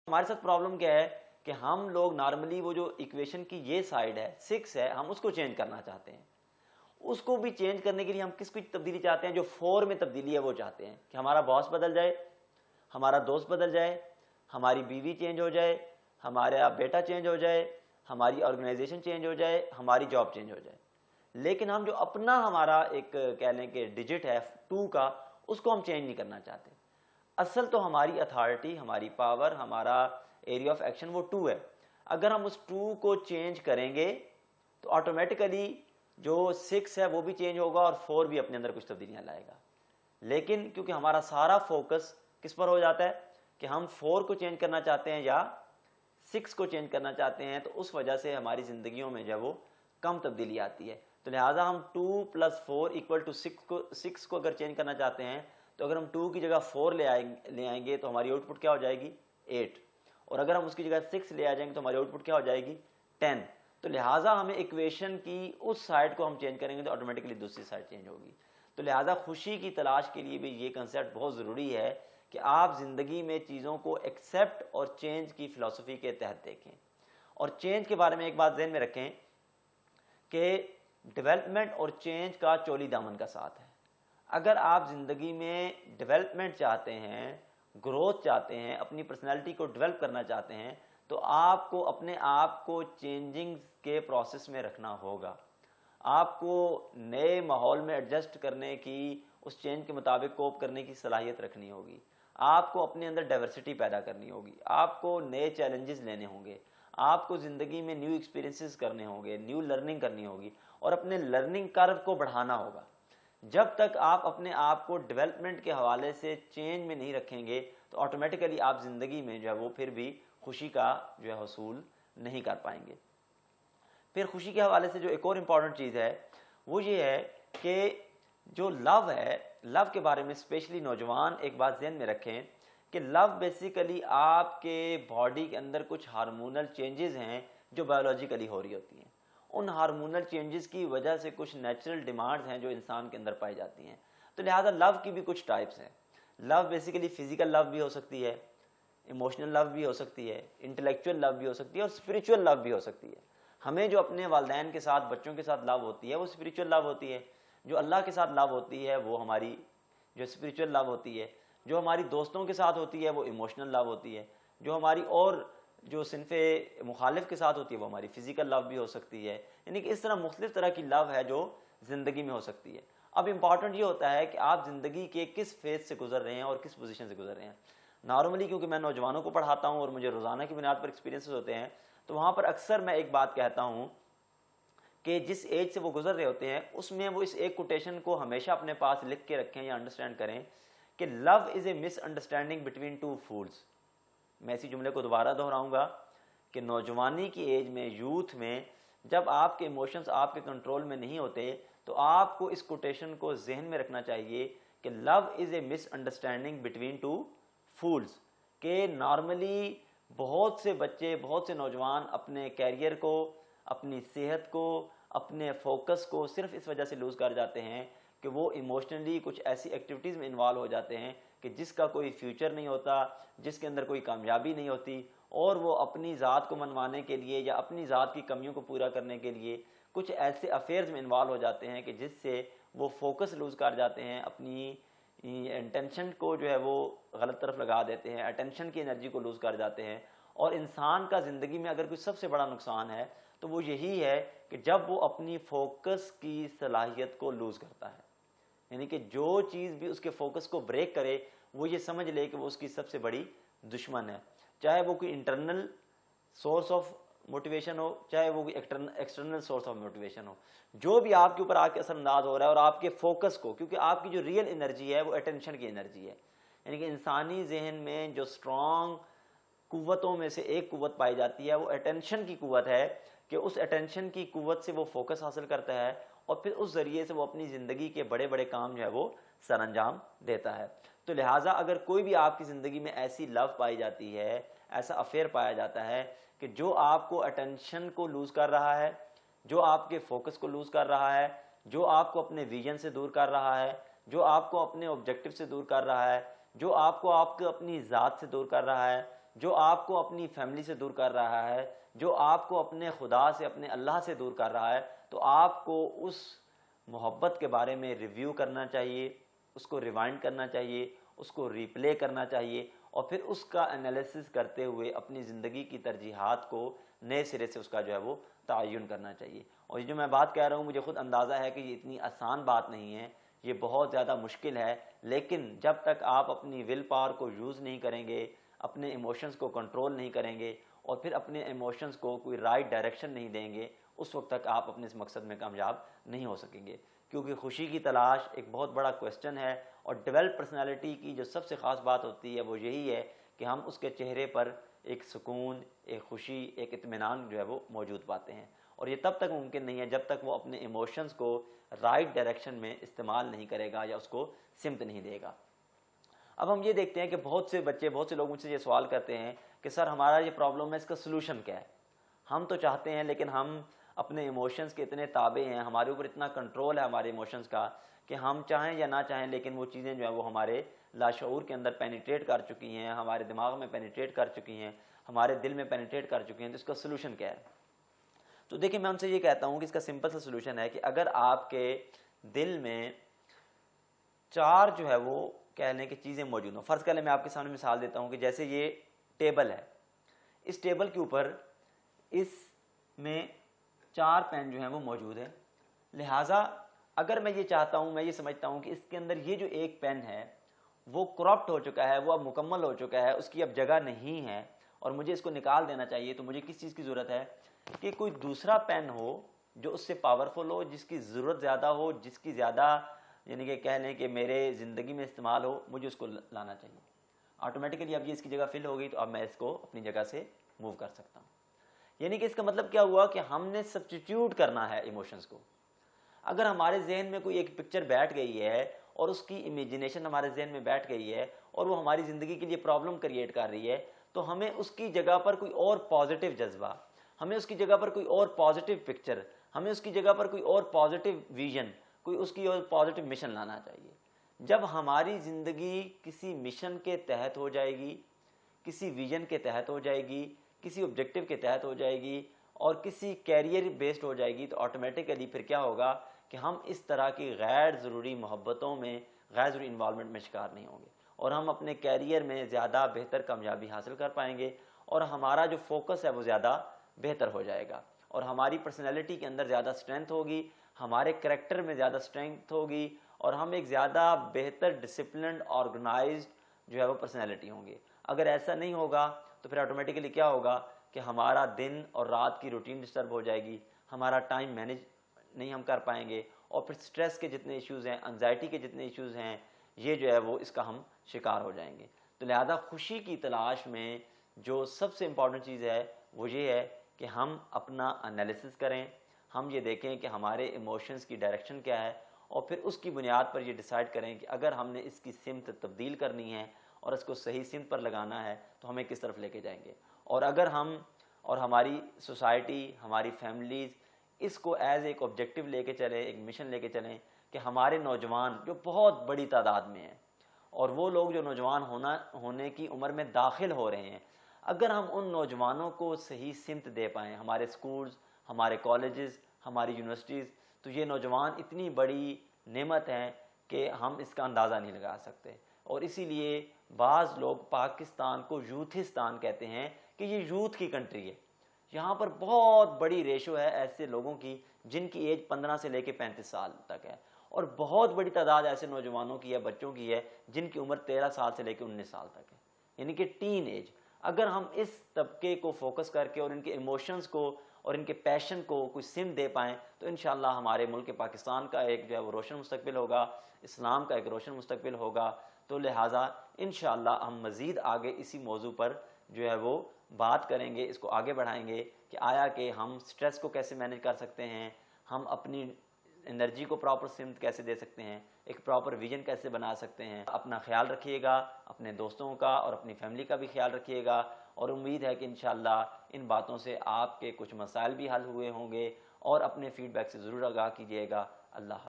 ہمارے ساتھ پرابلم کیا ہے کہ ہم لوگ نارملی وہ جو ایکویشن کی یہ سائڈ ہے 6 ہے، ہم اس کو چینج کرنا چاہتے ہیں. اس کو بھی چینج کرنے کے لیے ہم کس کو تبدیلی چاہتے ہیں؟ جو 4 میں تبدیلی ہے وہ چاہتے ہیں کہ ہمارا باس بدل جائے، ہمارا دوست بدل جائے، ہماری بیوی چینج ہو جائے، ہمارا بیٹا چینج ہو جائے، ہماری آرگنائزیشن چینج ہو جائے، ہماری جاب چینج ہو جائے. لیکن ہم جو اپنا ہمارا ایک کہہ لیں کہ ڈیجٹ ہے 2 کا، اس کو ہم چینج نہیں کرنا چاہتے. اصل تو ہماری اتھارٹی، ہماری پاور، ہمارا ایریا آف ایکشن وہ 2 ہے. اگر ہم اس 2 کو چینج کریں گے تو آٹومیٹیکلی جو 6 ہے وہ بھی چینج ہوگا اور 4 بھی اپنے اندر کچھ تبدیلیاں لائے گا. لیکن کیونکہ ہمارا سارا فوکس کس پر ہو جاتا ہے کہ ہم 4 کو چینج کرنا چاہتے ہیں یا 6 کو چینج کرنا چاہتے ہیں، تو اس وجہ سے ہماری زندگیوں میں جو وہ کم تبدیلی آتی ہے. تو لہٰذا ہم 2 + 4 = 6 کو اگر چینج کرنا چاہتے ہیں تو اگر ہم 2 کی جگہ 4 لے آئیں گے تو ہماری آؤٹ پٹ کیا ہو جائے گی؟ 8. اور اگر ہم اس کی جگہ 6 لے آ جائیں گے تو ہماری آؤٹ پٹ کیا ہو جائے گی؟ 10. تو لہٰذا ہمیں ایکویشن کی اس سائڈ کو ہم چینج کریں گے تو آٹومیٹکلی دوسری سائڈ چینج ہوگی. تو لہٰذا خوشی کی تلاش کے لیے بھی یہ کنسیپٹ بہت ضروری ہے کہ آپ زندگی میں چیزوں کو ایکسیپٹ اور چینج کی فلسفی کے تحت دیکھیں. اور چینج کے بارے میں ایک بات ذہن میں رکھیں کہ ڈیولپمنٹ اور چینج کا چولی دامن کا ساتھ ہے. اگر آپ زندگی میں ڈیولپمنٹ چاہتے ہیں، گروتھ چاہتے ہیں، اپنی پرسنالٹی کو ڈیولپ کرنا چاہتے ہیں، تو آپ کو اپنے آپ کو چینجنگ کے پروسیس میں رکھنا ہوگا. آپ کو نئے ماحول میں ایڈجسٹ کرنے کی، اس چینج کے مطابق کوپ کرنے کی صلاحیت رکھنی ہوگی. آپ کو اپنے اندر ڈائیورسٹی پیدا کرنی ہوگی. آپ کو نئے چیلنجز لینے ہوں گے. آپ کو زندگی میں نیو ایکسپیرینسز کرنے ہوں گے، نیو لرننگ کرنی ہوگی اور اپنے لرننگ کرو کو بڑھانا ہوگا. جب تک آپ اپنے آپ کو ڈیولپمنٹ کے حوالے سے چینج میں نہیں رکھیں گے تو آٹومیٹیکلی آپ زندگی میں جو ہے وہ پھر بھی خوشی کا جو ہے حصول نہیں کر پائیں گے. پھر خوشی کے حوالے سے جو ایک اور امپورٹنٹ چیز ہے وہ یہ ہے کہ جو لو ہے، لو کے بارے میں اسپیشلی نوجوان ایک بات ذہن میں رکھیں کہ لو بیسیکلی آپ کے باڈی کے اندر کچھ ہارمونل چینجز ہیں جو بایولوجیکلی ہو رہی ہوتی ہیں. ان ہارمونل چینجز کی وجہ سے کچھ نیچرل ڈیمانڈز ہیں جو انسان کے اندر پائی جاتی ہیں. تو لہٰذا لو کی بھی کچھ ٹائپس ہیں. لو بیسیکلی فزیکل لو بھی ہو سکتی ہے، ایموشنل لو بھی ہو سکتی ہے، انٹلیکچوئل لو بھی ہو سکتی ہے اور اسپریچول لو بھی ہو سکتی ہے. ہمیں جو اپنے والدین کے ساتھ، بچوں کے ساتھ لو ہوتی ہے وہ اسپریچول لو ہوتی ہے. جو اللہ کے ساتھ لو ہوتی ہے وہ ہماری جو اسپریچول لو ہوتی ہے. جو ہماری دوستوں کے ساتھ ہوتی ہے وہ ایموشنل لو ہوتی ہے. جو ہماری اور جو صنف مخالف کے ساتھ ہوتی ہے وہ ہماری فزیکل لو بھی ہو سکتی ہے. یعنی کہ اس طرح مختلف طرح کی لو ہے جو زندگی میں ہو سکتی ہے. اب امپورٹنٹ یہ ہوتا ہے کہ آپ زندگی کے کس فیز سے گزر رہے ہیں اور کس پوزیشن سے گزر رہے ہیں. نارملی کیونکہ میں نوجوانوں کو پڑھاتا ہوں اور مجھے روزانہ کی بنیاد پر ایکسپیرینسز ہوتے ہیں، تو وہاں پر اکثر میں ایک بات کہتا ہوں کہ جس ایج سے وہ گزر رہے ہوتے ہیں اس میں وہ اس ایک کوٹیشن کو ہمیشہ اپنے پاس لکھ کے رکھیں یا انڈرسٹینڈ کریں کہ لو از اے مس انڈرسٹینڈنگ بٹوین 2 فولز. میں اسی جملے کو دوبارہ دہراؤں گا کہ نوجوانی کی ایج میں، یوتھ میں، جب آپ کے ایموشنز آپ کے کنٹرول میں نہیں ہوتے تو آپ کو اس کوٹیشن کو ذہن میں رکھنا چاہیے کہ لو از اے مس انڈرسٹینڈنگ بٹوین 2 فولز. کہ نارملی بہت سے بچے، بہت سے نوجوان اپنے کیریئر کو، اپنی صحت کو، اپنے فوکس کو صرف اس وجہ سے لوز کر جاتے ہیں کہ وہ ایموشنلی کچھ ایسی ایکٹیویٹیز میں انوالو ہو جاتے ہیں کہ جس کا کوئی فیوچر نہیں ہوتا، جس کے اندر کوئی کامیابی نہیں ہوتی، اور وہ اپنی ذات کو منوانے کے لیے یا اپنی ذات کی کمیوں کو پورا کرنے کے لیے کچھ ایسے افیئرز میں انوالو ہو جاتے ہیں کہ جس سے وہ فوکس لوز کر جاتے ہیں، اپنی انٹینشن کو جو ہے وہ غلط طرف لگا دیتے ہیں، اٹینشن کی انرجی کو لوز کر جاتے ہیں. اور انسان کا زندگی میں اگر کوئی سب سے بڑا نقصان ہے تو وہ یہی ہے کہ جب وہ اپنی فوکس کی صلاحیت کو لوز کرتا ہے. یعنی کہ جو چیز بھی اس کے فوکس کو بریک کرے وہ یہ سمجھ لے کہ وہ اس کی سب سے بڑی دشمن ہے. چاہے وہ کوئی انٹرنل سورس آف موٹیویشن ہو، چاہے وہ کوئی ایکسٹرنل سورس آف موٹیویشن ہو، جو بھی آپ کے اوپر آ کے اثر انداز ہو رہا ہے اور آپ کے فوکس کو، کیونکہ آپ کی جو ریئل انرجی ہے وہ اٹینشن کی انرجی ہے. یعنی کہ انسانی ذہن میں جو اسٹرانگ قوتوں میں سے ایک قوت پائی جاتی ہے وہ اٹینشن کی قوت ہے کہ اس اٹینشن کی قوت سے وہ فوکس حاصل کرتا ہے اور پھر اس ذریعے سے وہ اپنی زندگی کے بڑے بڑے کام جو ہے وہ سر انجام دیتا ہے. تو لہٰذا اگر کوئی بھی آپ کی زندگی میں ایسی لو پائی جاتی ہے، ایسا افیئر پایا جاتا ہے کہ جو آپ کو اٹینشن کو لوز کر رہا ہے، جو آپ کے فوکس کو لوز کر رہا ہے، جو آپ کو اپنے ویژن سے دور کر رہا ہے، جو آپ کو اپنے آبجیکٹو سے دور کر رہا ہے، جو آپ کو اپنی ذات سے دور کر رہا ہے، جو آپ کو اپنی فیملی سے دور کر رہا ہے، جو آپ کو اپنے خدا سے، اپنے اللہ سے دور کر رہا ہے، تو آپ کو اس محبت کے بارے میں ریویو کرنا چاہیے، اس کو ریوائنڈ کرنا چاہیے، اس کو ریپلے کرنا چاہیے، اور پھر اس کا انالیسس کرتے ہوئے اپنی زندگی کی ترجیحات کو نئے سرے سے اس کا جو ہے وہ تعین کرنا چاہیے۔ اور یہ جو میں بات کہہ رہا ہوں، مجھے خود اندازہ ہے کہ یہ اتنی آسان بات نہیں ہے، یہ بہت زیادہ مشکل ہے، لیکن جب تک آپ اپنی ول پاور کو یوز نہیں کریں گے، اپنے ایموشنز کو کنٹرول نہیں کریں گے، اور پھر اپنے ایموشنز کو کوئی رائٹ ڈائریکشن نہیں دیں گے، اس وقت تک آپ اپنے اس مقصد میں کامیاب نہیں ہو سکیں گے۔ کیونکہ خوشی کی تلاش ایک بہت بڑا کویسچن ہے، اور ڈیولپ پرسنالٹی کی جو سب سے خاص بات ہوتی ہے وہ یہی ہے کہ ہم اس کے چہرے پر ایک سکون، ایک خوشی، ایک اطمینان جو ہے وہ موجود پاتے ہیں، اور یہ تب تک ممکن نہیں ہے جب تک وہ اپنے ایموشنز کو رائٹ ڈائریکشن میں استعمال نہیں کرے گا یا اس کو سمت نہیں دے گا۔ اب ہم یہ دیکھتے ہیں کہ بہت سے بچے، بہت سے لوگ مجھ سے یہ سوال کرتے ہیں کہ سر ہمارا یہ پرابلم ہے، اس کا سلوشن کیا ہے؟ ہم تو چاہتے ہیں لیکن ہم اپنے ایموشنز کے اتنے تابع ہیں، ہمارے اوپر اتنا کنٹرول ہے ہمارے ایموشنز کا کہ ہم چاہیں یا نہ چاہیں لیکن وہ چیزیں جو ہیں وہ ہمارے لاشعور کے اندر پینیٹریٹ کر چکی ہیں، ہمارے دماغ میں پینیٹریٹ کر چکی ہیں، ہمارے دل میں پینیٹریٹ کر چکی ہیں، تو اس کا سلوشن کیا ہے؟ تو دیکھیں، میں ان سے یہ کہتا ہوں کہ اس کا سمپل سا سلوشن ہے کہ اگر آپ کے دل میں 4 جو ہے وہ کہہ لیں کہ چیزیں موجود ہوں، فرض کر لیں میں آپ کے سامنے مثال دیتا ہوں کہ جیسے یہ ٹیبل ہے، اس ٹیبل کے اوپر اس میں 4 پین جو ہیں وہ موجود ہیں، لہٰذا اگر میں یہ چاہتا ہوں، میں یہ سمجھتا ہوں کہ اس کے اندر یہ جو ایک پین ہے وہ کرپٹ ہو چکا ہے، وہ اب مکمل ہو چکا ہے، اس کی اب جگہ نہیں ہے اور مجھے اس کو نکال دینا چاہیے، تو مجھے کس چیز کی ضرورت ہے کہ کوئی دوسرا پین ہو جو اس سے پاورفل ہو، جس کی ضرورت زیادہ ہو، جس کی زیادہ یعنی کہ کہہ لیں کہ میرے زندگی میں استعمال ہو، مجھے اس کو لانا چاہیے۔ آٹومیٹیکلی اب یہ اس کی جگہ فل ہو گئی تو اب میں اس کو اپنی جگہ سے موو کر سکتا ہوں۔ یعنی کہ اس کا مطلب کیا ہوا کہ ہم نے سبسٹیٹیوٹ کرنا ہے ایموشنز کو۔ اگر ہمارے ذہن میں کوئی ایک پکچر بیٹھ گئی ہے اور اس کی امیجنیشن ہمارے ذہن میں بیٹھ گئی ہے اور وہ ہماری زندگی کے لیے پرابلم کریٹ کر رہی ہے، تو ہمیں اس کی جگہ پر کوئی اور پازیٹیو جذبہ، ہمیں اس کی جگہ پر کوئی اور پازیٹیو پکچر، ہمیں اس کی جگہ پر کوئی اور پازیٹیو ویژن، کوئی اس کی اور پازیٹیو مشن لانا چاہیے۔ جب ہماری زندگی کسی مشن کے تحت ہو جائے گی، کسی ویژن کے تحت ہو جائے گی، کسی آبجیکٹیو کے تحت ہو جائے گی اور کسی کیریئر بیسڈ ہو جائے گی، تو آٹومیٹیکلی پھر کیا ہوگا کہ ہم اس طرح کی غیر ضروری محبتوں میں، غیر ضروری انوالومنٹ میں شکار نہیں ہوں گے، اور ہم اپنے کیریئر میں زیادہ بہتر کامیابی حاصل کر پائیں گے، اور ہمارا جو فوکس ہے وہ زیادہ بہتر ہو جائے گا، اور ہماری پرسنالٹی کے اندر زیادہ اسٹرینتھ ہوگی، ہمارے کریکٹر میں زیادہ اسٹرینتھ ہوگی، اور ہم ایک زیادہ بہتر ڈسپلنڈ آرگنائزڈ جو ہے وہ پرسنالٹی ہوں گے۔ اگر ایسا نہیں ہوگا تو پھر آٹومیٹیکلی کیا ہوگا کہ ہمارا دن اور رات کی روٹین ڈسٹرب ہو جائے گی، ہمارا ٹائم مینیج نہیں ہم کر پائیں گے، اور پھر سٹریس کے جتنے ایشوز ہیں، انزائٹی کے جتنے ایشوز ہیں، یہ جو ہے وہ اس کا ہم شکار ہو جائیں گے۔ تو لہذا خوشی کی تلاش میں جو سب سے امپورٹنٹ چیز ہے وہ یہ ہے کہ ہم اپنا انالیسس کریں، ہم یہ دیکھیں کہ ہمارے ایموشنز کی ڈائریکشن کیا ہے، اور پھر اس کی بنیاد پر یہ ڈیسائیڈ کریں کہ اگر ہم نے اس کی سمت تبدیل کرنی ہے اور اس کو صحیح سمت پر لگانا ہے تو ہمیں کس طرف لے کے جائیں گے۔ اور اگر ہم اور ہماری سوسائٹی، ہماری فیملیز اس کو ایز ایک آبجیکٹیو لے کے چلیں، ایک مشن لے کے چلیں کہ ہمارے نوجوان جو بہت بڑی تعداد میں ہیں، اور وہ لوگ جو نوجوان ہونے کی عمر میں داخل ہو رہے ہیں، اگر ہم ان نوجوانوں کو صحیح سمت دے پائیں، ہمارے سکولز، ہمارے کالجز، ہماری یونیورسٹیز، تو یہ نوجوان اتنی بڑی نعمت ہیں کہ ہم اس کا اندازہ نہیں لگا سکتے۔ اور اسی لیے بعض لوگ پاکستان کو یوتھستان کہتے ہیں کہ یہ یوتھ کی کنٹری ہے، یہاں پر بہت بڑی ریشو ہے ایسے لوگوں کی جن کی ایج 15 سے لے کے 35 سال تک ہے، اور بہت بڑی تعداد ایسے نوجوانوں کی ہے، بچوں کی ہے جن کی عمر 13 سال سے لے کے 19 سال تک ہے، یعنی کہ ٹین ایج۔ اگر ہم اس طبقے کو فوکس کر کے اور ان کے ایموشنز کو اور ان کے پیشن کو کوئی سمت دے پائیں تو انشاءاللہ ہمارے ملک پاکستان کا ایک جو ہے وہ روشن مستقبل ہوگا، اسلام کا ایک روشن مستقبل ہوگا۔ تو لہٰذا انشاءاللہ ہم مزید آگے اسی موضوع پر جو ہے وہ بات کریں گے، اس کو آگے بڑھائیں گے کہ آیا کہ ہم سٹریس کو کیسے مینیج کر سکتے ہیں، ہم اپنی انرجی کو پراپر سمت کیسے دے سکتے ہیں، ایک پراپر ویژن کیسے بنا سکتے ہیں۔ اپنا خیال رکھیے گا، اپنے دوستوں کا اور اپنی فیملی کا بھی خیال رکھیے گا، اور امید ہے کہ انشاءاللہ ان باتوں سے آپ کے کچھ مسائل بھی حل ہوئے ہوں گے، اور اپنے فیڈ بیک سے ضرور آگاہ کیجیے گا۔ اللہ